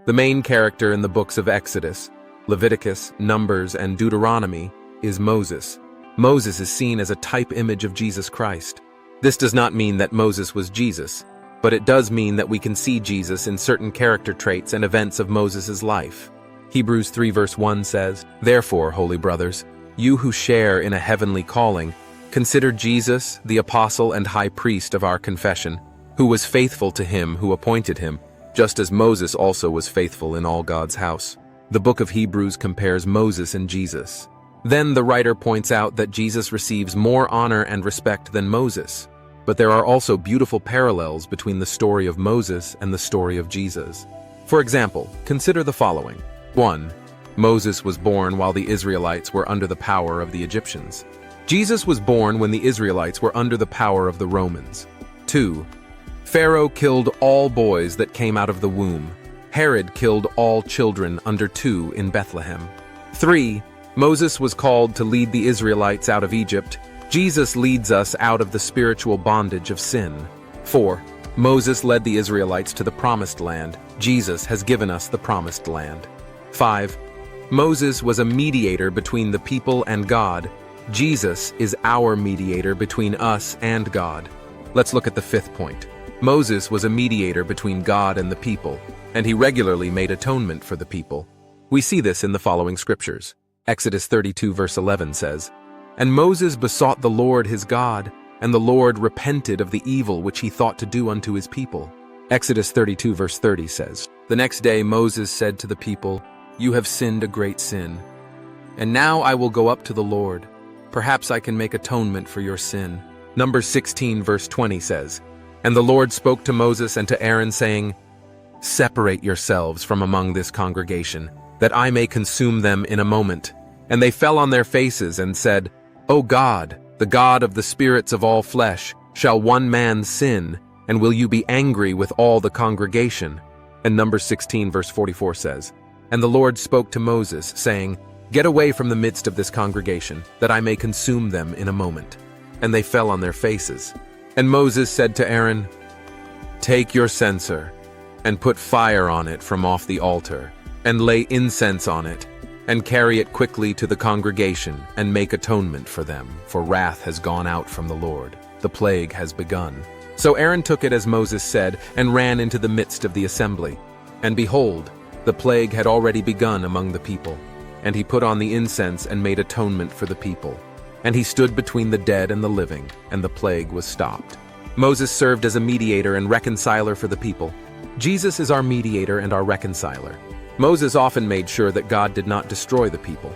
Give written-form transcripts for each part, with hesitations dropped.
The main character in the books of Exodus, Leviticus, Numbers, and Deuteronomy is Moses. Moses is seen as a type image of Jesus Christ. This does not mean that Moses was Jesus, but it does mean that we can see Jesus in certain character traits and events of Moses' life. Hebrews 3 verse 1 says, "Therefore, holy brothers, you who share in a heavenly calling, consider Jesus, the apostle and high priest of our confession, who was faithful to him who appointed him, just as Moses also was faithful in all God's house." The book of Hebrews compares Moses and Jesus. Then the writer points out that Jesus receives more honor and respect than Moses. But there are also beautiful parallels between the story of Moses and the story of Jesus. For example, consider the following. 1. Moses was born while the Israelites were under the power of the Egyptians. Jesus was born when the Israelites were under the power of the Romans. 2. Pharaoh killed all boys that came out of the womb. Herod killed all children under 2 in Bethlehem. 3. Moses was called to lead the Israelites out of Egypt. Jesus leads us out of the spiritual bondage of sin. 4. Moses led the Israelites to the promised land. Jesus has given us the promised land. 5. Moses was a mediator between the people and God. Jesus is our mediator between us and God. Let's look at the 5th point. Moses was a mediator between God and the people, and he regularly made atonement for the people. We see this in the following scriptures. Exodus 32 verse 11 says, "And Moses besought the Lord his God, and the Lord repented of the evil which he thought to do unto his people." Exodus 32 verse 30 says, "The next day Moses said to the people, 'You have sinned a great sin. And now I will go up to the Lord. Perhaps I can make atonement for your sin.'" Numbers 16 verse 20 says, "And the Lord spoke to Moses and to Aaron, saying, 'Separate yourselves from among this congregation, that I may consume them in a moment.' And they fell on their faces and said, 'O God, the God of the spirits of all flesh, shall one man sin, and will you be angry with all the congregation?'" And Numbers 16 verse 44 says, "And the Lord spoke to Moses, saying, 'Get away from the midst of this congregation, that I may consume them in a moment.' And they fell on their faces. And Moses said to Aaron, 'Take your censer, and put fire on it from off the altar, and lay incense on it, and carry it quickly to the congregation, and make atonement for them, for wrath has gone out from the Lord. The plague has begun.' So Aaron took it as Moses said, and ran into the midst of the assembly. And behold, the plague had already begun among the people. And he put on the incense and made atonement for the people. And he stood between the dead and the living, and the plague was stopped." Moses served as a mediator and reconciler for the people. Jesus is our mediator and our reconciler. Moses often made sure that God did not destroy the people.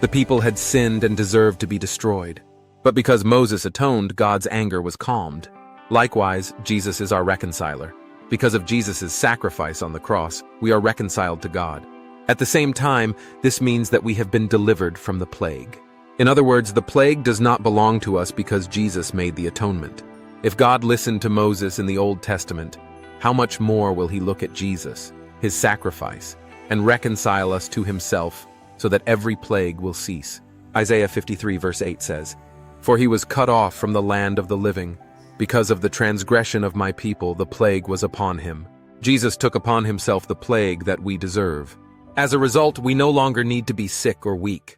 The people had sinned and deserved to be destroyed. But because Moses atoned, God's anger was calmed. Likewise, Jesus is our reconciler. Because of Jesus' sacrifice on the cross, we are reconciled to God. At the same time, this means that we have been delivered from the plague. In other words, the plague does not belong to us because Jesus made the atonement. If God listened to Moses in the Old Testament, how much more will he look at Jesus, his sacrifice, and reconcile us to himself so that every plague will cease? Isaiah 53 verse 8 says, "For he was cut off from the land of the living. Because of the transgression of my people, the plague was upon him." Jesus took upon himself the plague that we deserve. As a result, we no longer need to be sick or weak.